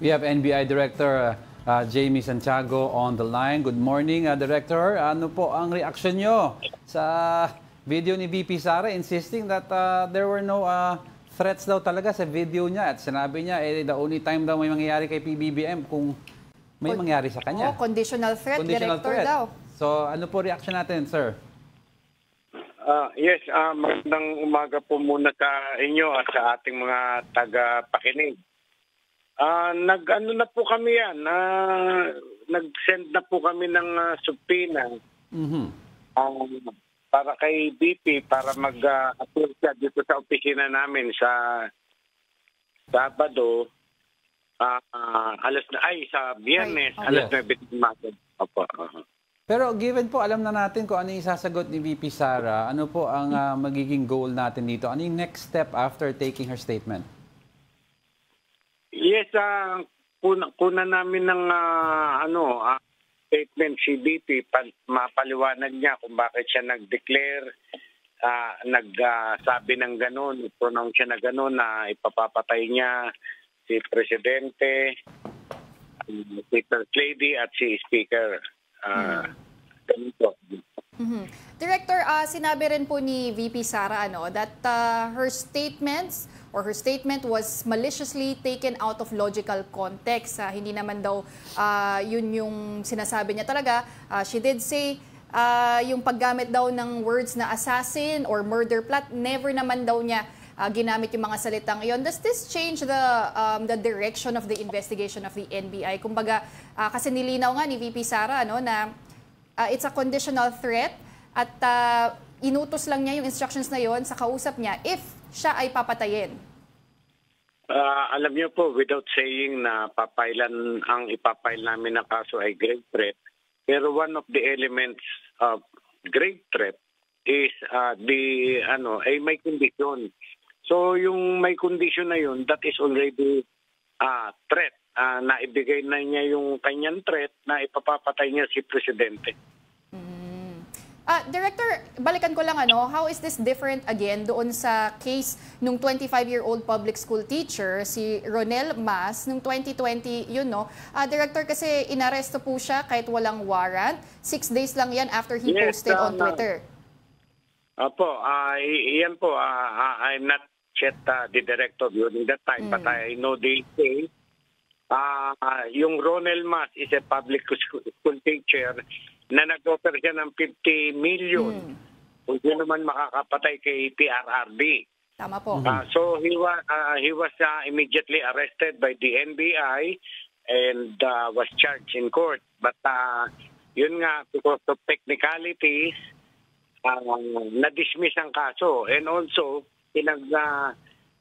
We have NBI Director Jamie Santiago on the line. Good morning, Director. Ano po ang reaksyon nyo sa video ni VP Sara insisting that there were no threats daw talaga sa video niya at sinabi niya the only time daw may mangyayari kay PBBM kung may mangyari sa kanya. Oh, conditional threat, Conditional Director threat daw. So ano po reaction natin, sir? Yes, magandang umaga po muna sa inyo at sa ating mga taga-pakinig. Nag-ano na po kami yan, nag-send na po kami ng subpoena para kay BP para mag-appeal siya dito sa opisina namin sa Sabado, sa Biyernes, alas 9 ng umaga. Opo. Pero given po, alam na natin kung ano yung sasagot ni VP Sara, ano po ang magiging goal natin dito? Ano yung next step after taking her statement? Yes, kuna namin ng statement si BP, mapaliwanag niya kung bakit siya nag-declare, nagsabi ng gano'n, pronounce siya na gano'n na ipapapatay niya si Presidente, si First Lady at si Speaker. Director, sinabi rin po ni VP Sara that her statement was maliciously taken out of logical context. Hindi naman daw yun yung sinasabi niya talaga. She did say yung paggamit daw ng words na assassin or murder plot, never naman daw niya ginamit yung mga salitang iyon. Does this change the direction of the investigation of the NBI? Kumbaga, kasi nilinaw nga ni VP Sara na it's a conditional threat at inutos lang niya yung instructions na yon sa kausap niya if siya ay papatayin. Alam niyo po, without saying na ang ipapile namin na kaso ay grave threat, pero one of the elements of grave threat is may condition. So yung may condition na yun, that is already threat. Naibigay na niya yung kanyang threat na ipapapatay niya si Presidente. Director, balikan ko lang how is this different again doon sa case nung 25-year-old public school teacher, si Ronel Mas, nung 2020, Director, kasi inaresto po siya kahit walang warrant. 6 days lang yan after he posted on Twitter. Opo, iyan po, I'm not yet the director during that time, but I know the case. Yung Ronel Mas is a public school teacher na nag-offer siya ng 50 million kung sino man makakapatay kay PRRD. Tama po. So he was immediately arrested by the NBI and was charged in court. But yun nga, because of technicalities, na-dismiss ang kaso. And also,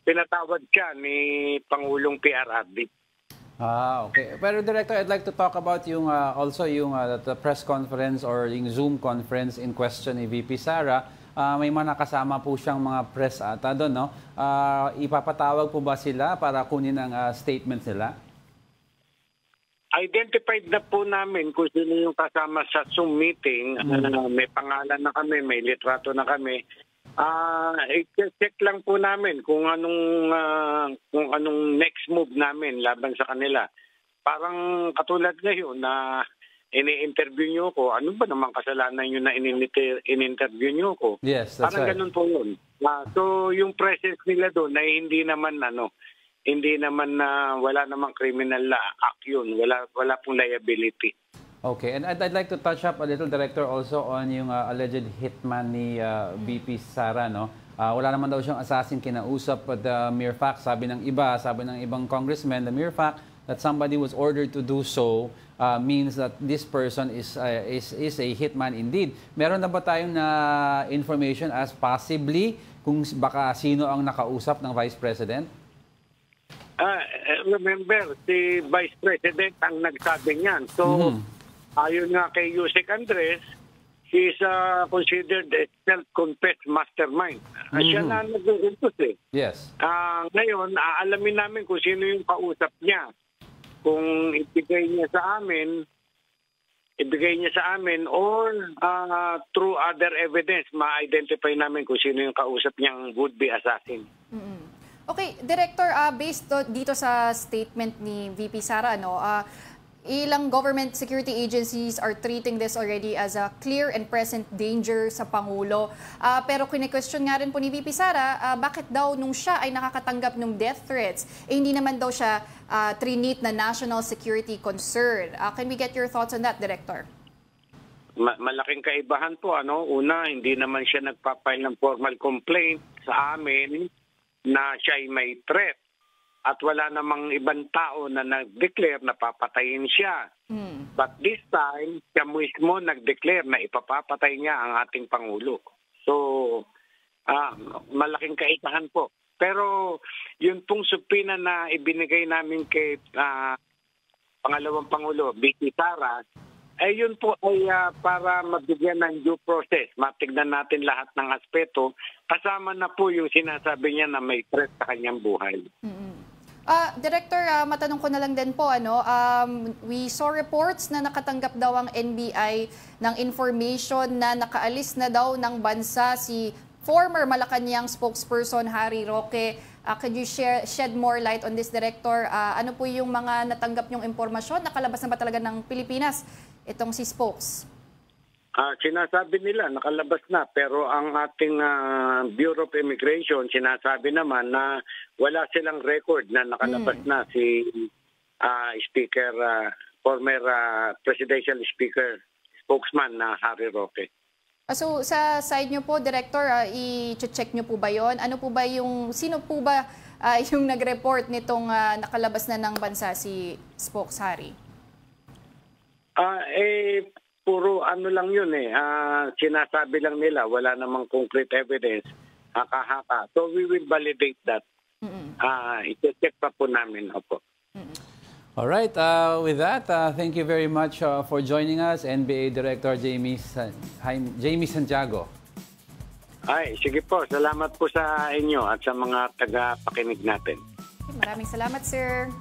pinatawad siya ni Pangulong PRRD. Okay. Pero Director, I'd like to talk about yung the press conference or yung Zoom conference in question ni VP Sara. May mga nakasama po siyang mga press ata doon, no? Ipapatawag po ba sila para kunin ang statements nila? Identified na po namin kung sino yung kasama sa Zoom meeting. May pangalan na kami, may litrato na kami. I-check lang po namin kung anong next move namin laban sa kanila. Parang katulad ngayon na ini-interview niyo ko, ano ba naman kasalanan yun na in-interview niyo ko? Yes, that's parang right. ganun po yun. So yung presence nila doon ay hindi naman wala namang criminal act yun. Wala pong liability. Okay, and I'd like to touch up a little, Director, also on yung alleged hitman ni VP Sara, no? Wala naman daw siyang assassin kinausap, but the mere fact, sabi ng ibang congressman, the mere fact that somebody was ordered to do so means that this person is a hitman indeed. Meron na ba tayong information as possibly kung baka sino ang nakausap ng Vice President? Remember, si Vice President ang nagsabi niyan. So, ayon nga kay Yusek Andres, he is considered a self-confessed mastermind. Siya na nag-utos eh. Yes. Ngayon, aalamin namin kung sino yung kausap niya. Kung ibigay niya sa amin or through other evidence, ma-identify namin kung sino yung kausap niyang would-be assassin. Okay, Director, based dito sa statement ni VP Sara, ilang government security agencies are treating this already as a clear and present danger sa Pangulo. Pero kine-question nga rin po ni VP Sara, bakit daw nung siya ay nakakatanggap ng death threats, hindi naman daw siya trinit na national security concern. Can we get your thoughts on that, Director? Malaking kaibahan po. Una, hindi naman siya nagpapile ng formal complaint sa amin na siya ay may threat. At wala namang ibang tao na nag-declare na papatayin siya. But this time, siya mismo nag-declare na ipapapatay niya ang ating Pangulo. So, malaking kaibahan po. Pero yun pong supina na ibinigay namin kay pangalawang Pangulo, VP Sara, ay yun po ay para mabigyan ng due process. Matignan natin lahat ng aspeto. Kasama na po yung sinasabi niya na may threat sa kanyang buhay. Director, matanong ko na lang din po, we saw reports na nakatanggap daw ang NBI ng information na nakaalis na daw ng bansa si former Malacanang spokesperson Harry Roque. Could you shed more light on this, Director? Ano po yung mga natanggap niyong impormasyon? Nakalabas na ba talaga ng Pilipinas itong si Spokes? Sinasabi nila, nakalabas na. Pero ang ating Bureau of Immigration, sinasabi naman na wala silang record na nakalabas na si Speaker, former Presidential Speaker, spokesman na Harry Roque. So sa side nyo po, Director, i-check nyo po ba yon? Ano po ba sino po ba yung nag-report nitong nakalabas na ng bansa si Spokes Harry? Puro lang yun sinasabi lang nila, wala namang concrete evidence, haka-haka. So we will validate that. I-check pa po namin. Opo. Alright, with that, thank you very much for joining us, NBA Director Jamie Santiago. Sige po, salamat po sa inyo at sa mga taga-pakinig natin. Maraming salamat, sir.